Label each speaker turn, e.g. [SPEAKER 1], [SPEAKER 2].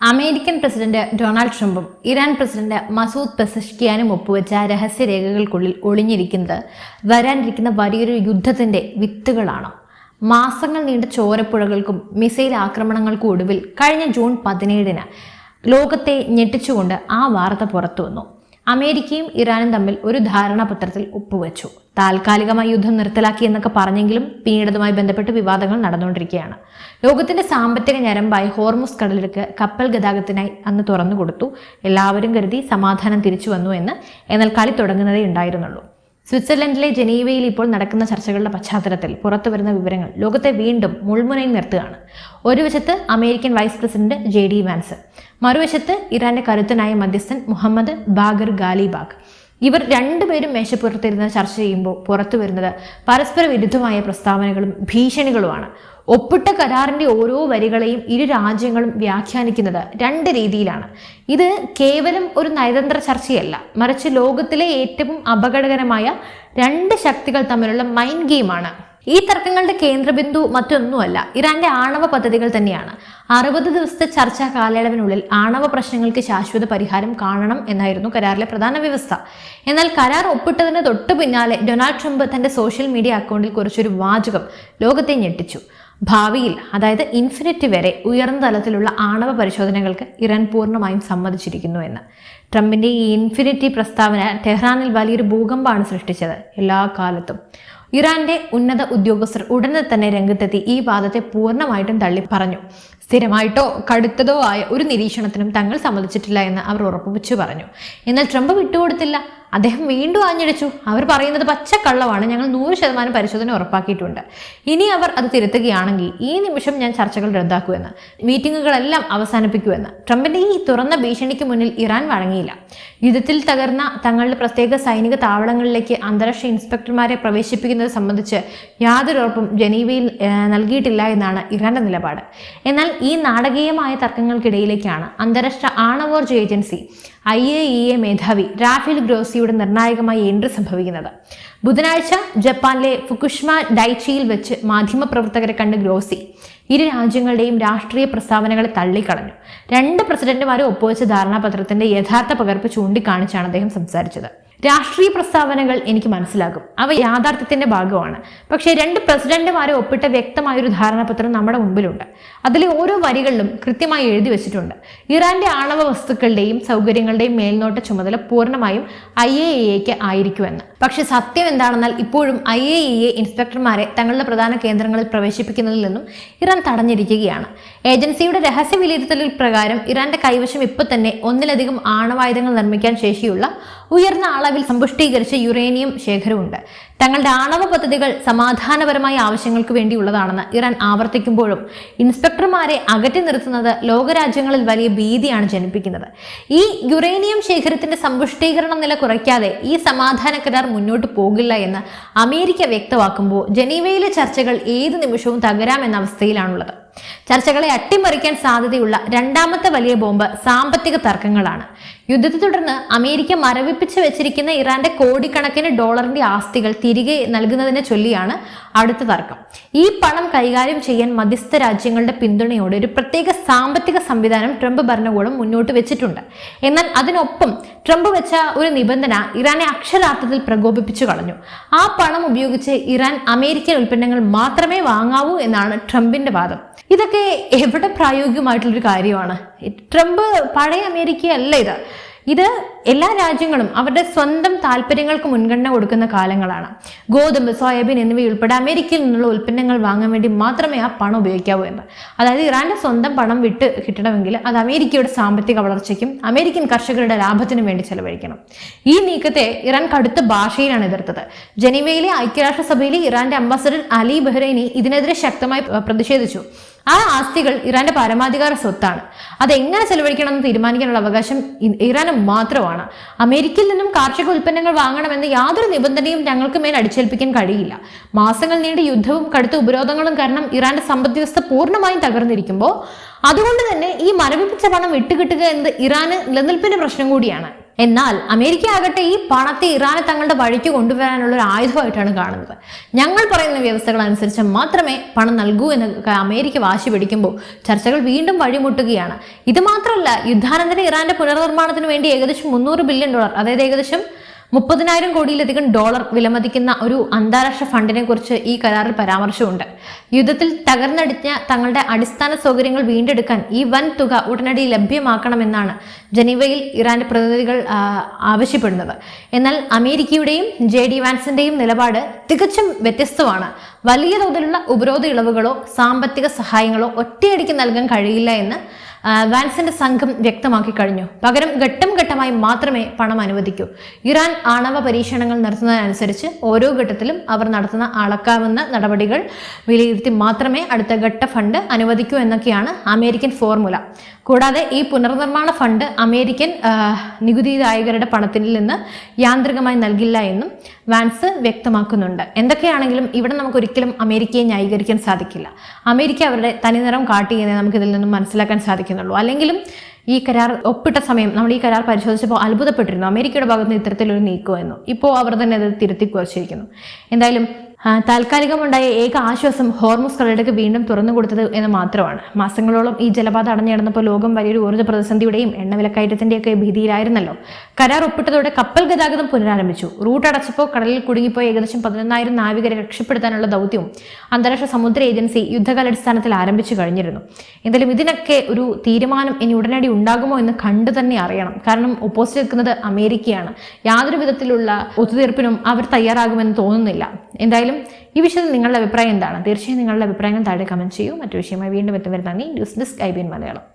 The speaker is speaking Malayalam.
[SPEAKER 1] അമേരിക്കൻ പ്രസിഡന്റ് ഡൊണാൾഡ് ട്രംപും ഇറാൻ പ്രസിഡന്റ് മസൂദ് പെസഷ്കിയാനും ഒപ്പുവെച്ച രഹസ്യരേഖകൾക്കുള്ളിൽ ഒളിഞ്ഞിരിക്കുന്നത് വരാനിരിക്കുന്ന വലിയൊരു യുദ്ധത്തിന്റെ വിത്തുകളാണ്. മാസങ്ങൾ നീണ്ട ചോരപ്പുഴകൾക്കും മിസൈൽ ആക്രമണങ്ങൾക്കും ഒടുവിൽ കഴിഞ്ഞ ജൂൺ 17-ന് ലോകത്തെ ഞെട്ടിച്ചുകൊണ്ട് ആ വാർത്ത പുറത്തു വന്നു. അമേരിക്കയും ഇറാനും തമ്മിൽ ഒരു ധാരണാപത്രത്തിൽ ഒപ്പുവെച്ചു. താൽക്കാലികമായി യുദ്ധം നിർത്തലാക്കി എന്നൊക്കെ പറഞ്ഞെങ്കിലും പിന്നീട് അതുമായി ബന്ധപ്പെട്ട് വിവാദങ്ങൾ നടന്നുകൊണ്ടിരിക്കുകയാണ്. ലോകത്തിന്റെ സാമ്പത്തിക ഞരമ്പായി ഹോർമുസ് കടലിടുക്ക് കപ്പൽ ഗതാഗതത്തിനായി അന്ന് തുറന്നു കൊടുത്തു. എല്ലാവരും കരുതി സമാധാനം തിരിച്ചു വന്നു എന്ന്. എന്നാൽ കളി തുടങ്ങുന്നതേ ഉണ്ടായിരുന്നുള്ളൂ. സ്വിറ്റ്സർലൻഡിലെ ജനീവയിൽ ഇപ്പോൾ നടക്കുന്ന ചർച്ചകളുടെ പശ്ചാത്തലത്തിൽ പുറത്തു വരുന്ന വിവരങ്ങൾ ലോകത്തെ വീണ്ടും മുൾമുനയിൽ നിർത്തുകയാണ്. ഒരു വശത്ത് American vice president JD Vance, മറുവശത്ത് ഇറാന്റെ കരുത്തനായ മധ്യസ്ഥൻ മുഹമ്മദ് ബാഗർ ഗാലിബാഗ്. ഇവർ രണ്ടുപേരും മേശപ്പുറത്തിരുന്ന് ചർച്ച ചെയ്യുമ്പോൾ പുറത്തു വരുന്നത് പരസ്പര വിരുദ്ധമായ പ്രസ്താവനകളും ഭീഷണികളുമാണ്. ഒപ്പിട്ട കരാറിന്റെ ഓരോ വരികളെയും ഇരു രാജ്യങ്ങളും വ്യാഖ്യാനിക്കുന്നത് രണ്ട് രീതിയിലാണ്. ഇത് കേവലം ഒരു നയതന്ത്ര ചർച്ചയല്ല, മറിച്ച് ലോകത്തിലെ ഏറ്റവും അപകടകരമായ രണ്ട് ശക്തികൾ തമ്മിലുള്ള മൈൻഡ് ഗെയിമാണ്. ഈ തർക്കങ്ങളുടെ കേന്ദ്രബിന്ദു മറ്റൊന്നുമല്ല, ഇറാന്റെ ആണവ പദ്ധതികൾ തന്നെയാണ്. 60 ദിവസത്തെ ചർച്ചാ കാലയളവിനുള്ളിൽ ആണവ പ്രശ്നങ്ങൾക്ക് ശാശ്വത പരിഹാരം കാണണം എന്നായിരുന്നു കരാറിലെ പ്രധാന വ്യവസ്ഥ. എന്നാൽ കരാർ ഒപ്പിട്ടതിന് തൊട്ടു പിന്നാലെ ഡൊണാൾഡ് ട്രംപ് തന്റെ സോഷ്യൽ മീഡിയ അക്കൗണ്ടിൽ കുറിച്ചൊരു വാചകം ലോകത്തെ ഞെട്ടിച്ചു. ഭാവിയിൽ, അതായത് ഇൻഫിനിറ്റി വരെ ഉയർന്ന തലത്തിലുള്ള ആണവ പരിശോധനകൾക്ക് ഇറാൻ പൂർണ്ണമായും സമ്മതിച്ചിരിക്കുന്നു എന്ന്. ട്രംപിന്റെ ഈ ഇൻഫിനിറ്റി പ്രസ്താവന ടെഹ്റാനിൽ വലിയൊരു ഭൂകമ്പമാണ് സൃഷ്ടിച്ചത്. എല്ലാ കാലത്തും ഇറാന്റെ ഉന്നത ഉദ്യോഗസ്ഥർ ഉടനെ തന്നെ രംഗത്തെത്തി ഈ വാദത്തെ പൂർണ്ണമായിട്ടും തള്ളി പറഞ്ഞു. സ്ഥിരമായിട്ടോ കടുത്തതോ ആയ ഒരു നിരീക്ഷണത്തിനും തങ്ങൾ സമ്മതിച്ചിട്ടില്ല എന്ന് അവർ ഉറപ്പുവെച്ചു പറഞ്ഞു. എന്നാൽ ട്രംപ് വിട്ടുകൊടുത്തില്ല. അദ്ദേഹം വീണ്ടും ആഞ്ഞടിച്ചു. അവർ പറയുന്നത് പച്ചക്കള്ളമാണ്, ഞങ്ങൾ 100% പരിശോധന ഉറപ്പാക്കിയിട്ടുണ്ട്. ഇനി അവർ അത് തിരുത്തുകയാണെങ്കിൽ ഈ നിമിഷം ഞാൻ ചർച്ചകൾ റദ്ദാക്കുമെന്ന്, മീറ്റിംഗുകളെല്ലാം അവസാനിപ്പിക്കുമെന്ന്. ട്രംപിന്റെ ഈ തുറന്ന ഭീഷണിക്ക് മുന്നിൽ ഇറാൻ വഴങ്ങിയില്ല. യുദ്ധത്തിൽ തകർന്ന തങ്ങളുടെ പ്രത്യേക സൈനിക താവളങ്ങളിലേക്ക് അന്താരാഷ്ട്ര ഇൻസ്പെക്ടർമാരെ പ്രവേശിപ്പിക്കുന്നത് സംബന്ധിച്ച് യാതൊരു ഉറപ്പും ജനീവയിൽ നൽകിയിട്ടില്ല എന്നാണ് ഇറാന്റെ നിലപാട്. എന്നാൽ ഈ നാടകീയമായ തർക്കങ്ങൾക്കിടയിലേക്കാണ് അന്താരാഷ്ട്ര ആണവോർജ ഏജൻസി IAEA മേധാവി റാഫേൽ ഗ്രോസിയുടെ നിർണായകമായ എൻട്രി സംഭവിക്കുന്നത്. ബുധനാഴ്ച ജപ്പാനിലെ ഫുകുഷിമ ഡൈച്ചിയിൽ വെച്ച് മാധ്യമപ്രവർത്തകരെ കണ്ട് ഗ്രോസി ഇരു രാജ്യങ്ങളുടെയും രാഷ്ട്രീയ പ്രസ്താവനകളെ തള്ളിക്കളഞ്ഞു. രണ്ട് പ്രസിഡന്റുമാരും ഒപ്പുവെച്ച ധാരണാപത്രത്തിന്റെ യഥാർത്ഥ പകർപ്പ് ചൂണ്ടിക്കാണിച്ചാണ് അദ്ദേഹം സംസാരിച്ചത്. രാഷ്ട്രീയ പ്രസ്താവനകൾ എനിക്ക് മനസ്സിലാകും, അവ യാഥാർത്ഥ്യത്തിന്റെ ഭാഗമാണ്. പക്ഷേ രണ്ട് പ്രസിഡന്റുമാരെ ഒപ്പിട്ട വ്യക്തമായൊരു ധാരണാപത്രം നമ്മുടെ മുമ്പിലുണ്ട്. അതിലെ ഓരോ വരികളിലും കൃത്യമായി എഴുതി വെച്ചിട്ടുണ്ട്. ഇറാന്റെ ആണവ വസ്തുക്കളുടെയും സൗകര്യങ്ങളുടെയും മേൽനോട്ട ചുമതല പൂർണ്ണമായും IAEAക്ക് ആയിരിക്കുമെന്ന്. പക്ഷെ സത്യം എന്താണെന്നാൽ ഇപ്പോഴും IAEA ഇൻസ്പെക്ടർമാരെ തങ്ങളുടെ പ്രധാന കേന്ദ്രങ്ങളിൽ പ്രവേശിപ്പിക്കുന്നതിൽ നിന്നും ഇറാൻ തടഞ്ഞിരിക്കുകയാണ്. ഏജൻസിയുടെ രഹസ്യ വിലയിരുത്തലിൽ പ്രകാരം ഇറാന്റെ കൈവശം ഇപ്പോൾ തന്നെ ഒന്നിലധികം ആണവായുധങ്ങൾ നിർമ്മിക്കാൻ ശേഷിയുള്ള ഉയർന്ന അളവിൽ സമ്പുഷ്ടീകരിച്ച യുറേനിയം ശേഖരമുണ്ട്. തങ്ങളുടെ ആണവ പദ്ധതികൾ സമാധാനപരമായ ആവശ്യങ്ങൾക്ക് വേണ്ടിയുള്ളതാണെന്ന് ഇറാൻ ആവർത്തിക്കുമ്പോഴും ഇൻസ്പെക്ടർമാരെ അകറ്റി നിർത്തുന്നത് ലോകരാജ്യങ്ങളിൽ വലിയ ഭീതിയാണ് ജനിപ്പിക്കുന്നത്. ഈ യുറേനിയം ശേഖരത്തിന്റെ സമ്പുഷ്ടീകരണ നില കുറയ്ക്കാതെ ഈ സമാധാന കരാർ മുന്നോട്ട് പോകില്ല എന്ന് അമേരിക്ക വ്യക്തമാക്കുമ്പോൾ ജനീവയിലെ ചർച്ചകൾ ഏത് നിമിഷവും തകരാമെന്ന അവസ്ഥയിലാണുള്ളത്. ചർച്ചകളെ അട്ടിമറിക്കാൻ സാധ്യതയുള്ള രണ്ടാമത്തെ വലിയ ബോംബ് സാമ്പത്തിക തർക്കങ്ങളാണ്. യുദ്ധത്തെ തുടർന്ന് അമേരിക്ക മരവിപ്പിച്ച് വെച്ചിരിക്കുന്ന ഇറാന്റെ കോടിക്കണക്കിന് ഡോളറിന്റെ ആസ്തികൾ തിരികെ നൽകുന്നതിനെ ചൊല്ലിയാണ് അടുത്ത തർക്കം. ഈ പണം കൈകാര്യം ചെയ്യാൻ മധ്യസ്ഥ രാജ്യങ്ങളുടെ പിന്തുണയോടെ ഒരു പ്രത്യേക സാമ്പത്തിക സംവിധാനം ട്രംപ് ഭരണകൂടം മുന്നോട്ട് വെച്ചിട്ടുണ്ട്. എന്നാൽ അതിനൊപ്പം ട്രംപ് വെച്ച ഒരു നിബന്ധന ഇറാനെ അക്ഷരാർത്ഥത്തിൽ പ്രകോപിപ്പിച്ചു കളഞ്ഞു. ആ പണം ഉപയോഗിച്ച് ഇറാൻ അമേരിക്കൻ ഉൽപ്പന്നങ്ങൾ മാത്രമേ വാങ്ങാവൂ എന്നാണ് ട്രംപിന്റെ വാദം. ഇതൊക്കെ എവിടെ പ്രായോഗികമായിട്ടുള്ളൊരു കാര്യമാണ്? ട്രംപ് പഴയ അമേരിക്കയല്ല ഇത് എല്ലാ രാജ്യങ്ങളും അവരുടെ സ്വന്തം താല്പര്യങ്ങൾക്ക് മുൻഗണന കൊടുക്കുന്ന കാലങ്ങളാണ്. ഗോതമ്പ്, സോയാബീൻ എന്നിവയുൾപ്പെടെ അമേരിക്കയിൽ നിന്നുള്ള ഉൽപ്പന്നങ്ങൾ വാങ്ങാൻ വേണ്ടി മാത്രമേ ആ പണം ഉപയോഗിക്കാവൂ എന്ന്. അതായത് ഇറാന്റെ സ്വന്തം പണം വിട്ട് കിട്ടണമെങ്കിൽ അത് അമേരിക്കയുടെ സാമ്പത്തിക വളർച്ചയ്ക്കും അമേരിക്കൻ കർഷകരുടെ ലാഭത്തിനും വേണ്ടി ചെലവഴിക്കണം. ഈ നീക്കത്തെ ഇറാൻ കടുത്ത ഭാഷയിലാണ് എതിർത്തത്. ജനീവയിലെ ഐക്യരാഷ്ട്രസഭയിലെ ഇറാന്റെ അംബാസഡർ അലി ബഹ്റൈനി ഇതിനെതിരെ ശക്തമായി പ്രതിഷേധിച്ചു. ആ ആസ്തികൾ ഇറാന്റെ പരമാധികാര സ്വത്താണ്. അതെങ്ങനെ ചെലവഴിക്കണമെന്ന് തീരുമാനിക്കാനുള്ള അവകാശം ഇറാന് മാത്രമാണ്. അമേരിക്കയിൽ നിന്നും കാർഷിക ഉൽപ്പന്നങ്ങൾ വാങ്ങണമെന്ന് യാതൊരു നിബന്ധനയും ഞങ്ങൾക്ക് മേൽ അടിച്ചേൽപ്പിക്കാൻ കഴിയില്ല. മാസങ്ങൾ നീണ്ട യുദ്ധവും കടുത്ത ഉപരോധങ്ങളും കാരണം ഇറാന്റെ സമ്പദ് വ്യവസ്ഥ പൂർണ്ണമായും തകർന്നിരിക്കുമ്പോൾ അതുകൊണ്ട് തന്നെ ഈ മരവിപ്പിച്ച പണം വിട്ടുകിട്ടുക എന്നത് ഇറാന് നിലനിൽപ്പിന്റെ പ്രശ്നം കൂടിയാണ്. എന്നാൽ അമേരിക്ക ആകട്ടെ ഈ പണത്തെ ഇറാനെ തങ്ങളുടെ വഴിക്ക് കൊണ്ടുവരാനുള്ള ഒരു ആയുധമായിട്ടാണ് കാണുന്നത്. ഞങ്ങൾ പറയുന്ന വ്യവസ്ഥകൾ അനുസരിച്ച് മാത്രമേ പണം നൽകൂ എന്ന് അമേരിക്ക വാശി പിടിക്കുമ്പോൾ ചർച്ചകൾ വീണ്ടും വഴിമുട്ടുകയാണ്. ഇത് മാത്രമല്ല, യുദ്ധാനന്തര ഇറാന്റെ പുനർനിർമ്മാണത്തിന് വേണ്ടി ഏകദേശം $300 ബില്യൺ, അതായത് ഏകദേശം 30,000 കോടിയിലധികം ഡോളർ വിലമതിക്കുന്ന ഒരു അന്താരാഷ്ട്ര ഫണ്ടിനെ കുറിച്ച് ഈ കരാറിൽ പരാമർശമുണ്ട്. യുദ്ധത്തിൽ തകർന്നടിഞ്ഞ തങ്ങളുടെ അടിസ്ഥാന സൗകര്യങ്ങൾ വീണ്ടെടുക്കാൻ ഈ വൻ തുക ഉടനടി ലഭ്യമാക്കണമെന്നാണ് ജനീവയിൽ ഇറാന്റെ പ്രതിനിധികൾ ആവശ്യപ്പെടുന്നത്. എന്നാൽ അമേരിക്കയുടെയും JD വാൻസിന്റെയും നിലപാട് തികച്ചും വ്യത്യസ്തമാണ്. വലിയ തോതിലുള്ള ഉപരോധ ഇളവുകളോ സാമ്പത്തിക സഹായങ്ങളോ ഒറ്റയടിക്ക് നൽകാൻ കഴിയില്ല എന്ന് വാൻസിന്റെ സംഘം വ്യക്തമാക്കി കഴിഞ്ഞു. പകരം ഘട്ടം ഘട്ടമായി മാത്രമേ പണം അനുവദിക്കൂ. ഇറാൻ ആണവ പരീക്ഷണങ്ങൾ നടത്തുന്നതിനനുസരിച്ച് ഓരോ ഘട്ടത്തിലും അവർ നടത്തുന്ന അളക്കാവുന്ന നടപടികൾ വിലയിരുത്തി മാത്രമേ അടുത്ത ഘട്ട ഫണ്ട് അനുവദിക്കൂ എന്നൊക്കെയാണ് അമേരിക്കൻ ഫോർമുല. കൂടാതെ ഈ പുനർനിർമ്മാണ ഫണ്ട് അമേരിക്കൻ നികുതിദായകരുടെ പണത്തിൽ നിന്ന് യാന്ത്രികമായി നൽകില്ല എന്നും വാൻസ് വ്യക്തമാക്കുന്നുണ്ട്. എന്തൊക്കെയാണെങ്കിലും ഇവിടെ നമുക്ക് ഒരിക്കലും അമേരിക്കയെ ന്യായീകരിക്കാൻ സാധിക്കില്ല. അമേരിക്ക അവരുടെ തനിനിറം കാട്ടിയെന്നേ നമുക്ക് ഇതിൽ നിന്നും മനസ്സിലാക്കാൻ സാധിക്കുന്നുള്ളൂ. അല്ലെങ്കിലും ഈ കരാർ ഒപ്പിട്ട സമയം നമ്മൾ ഈ കരാർ പരിശോധിച്ചപ്പോൾ അത്ഭുതപ്പെട്ടിരുന്നു അമേരിക്കയുടെ ഭാഗത്ത് നിന്ന് ഇത്തരത്തിലൊരു നീക്കമെന്നു. ഇപ്പോൾ അവർ തന്നെ അത് തിരുത്തി കുറിച്ചിരിക്കുന്നു. എന്തായാലും താൽക്കാലികമുണ്ടായ ഏക ആശ്വാസം ഹോർമുസ് കടലിടുക്ക് വീണ്ടും തുറന്നു കൊടുത്തത് എന്ന് മാത്രമാണ്. മാസങ്ങളോളം ഈ ജലപാത അടഞ്ഞിടന്നപ്പോൾ ലോകം വലിയൊരു ഊർജ്ജ പ്രതിസന്ധിയുടെയും എണ്ണവിലക്കയറ്റത്തിന്റെയൊക്കെ ഭീതിയിലായിരുന്നല്ലോ. കരാർ ഒപ്പിട്ടതോടെ കപ്പൽ ഗതാഗതം പുനരാരംഭിച്ചു. റൂട്ട് അടച്ചപ്പോൾ കടലിൽ കുടുങ്ങിപ്പോയ ഏകദേശം 11,000 നാവികരെ രക്ഷപ്പെടുത്താനുള്ള ദൗത്യവും അന്താരാഷ്ട്ര സമുദ്ര ഏജൻസി യുദ്ധകാലാടിസ്ഥാനത്തിൽ ആരംഭിച്ചു കഴിഞ്ഞിരുന്നു. എന്തായാലും ഇതിനൊക്കെ ഒരു തീരുമാനം ഇനി ഉടനടി ഉണ്ടാകുമോ എന്ന് കണ്ടു തന്നെ അറിയണം. കാരണം ഓപ്പോസിറ്റ് നിൽക്കുന്നത് അമേരിക്കയാണ്. യാതൊരു വിധത്തിലുള്ള ഒത്തുതീർപ്പിനും അവർ തയ്യാറാകുമെന്ന് തോന്നുന്നില്ല. എന്തായാലും ഈ വിഷയത്തിൽ നിങ്ങളുടെ അഭിപ്രായം എന്താണ്? തീർച്ചയായും നിങ്ങളുടെ അഭിപ്രായങ്ങൾ താഴെ കമന്റ് ചെയ്യൂ. മറ്റു വിഷയമായി വീണ്ടും എത്തും. നന്ദി. News desk IBN Malayalam.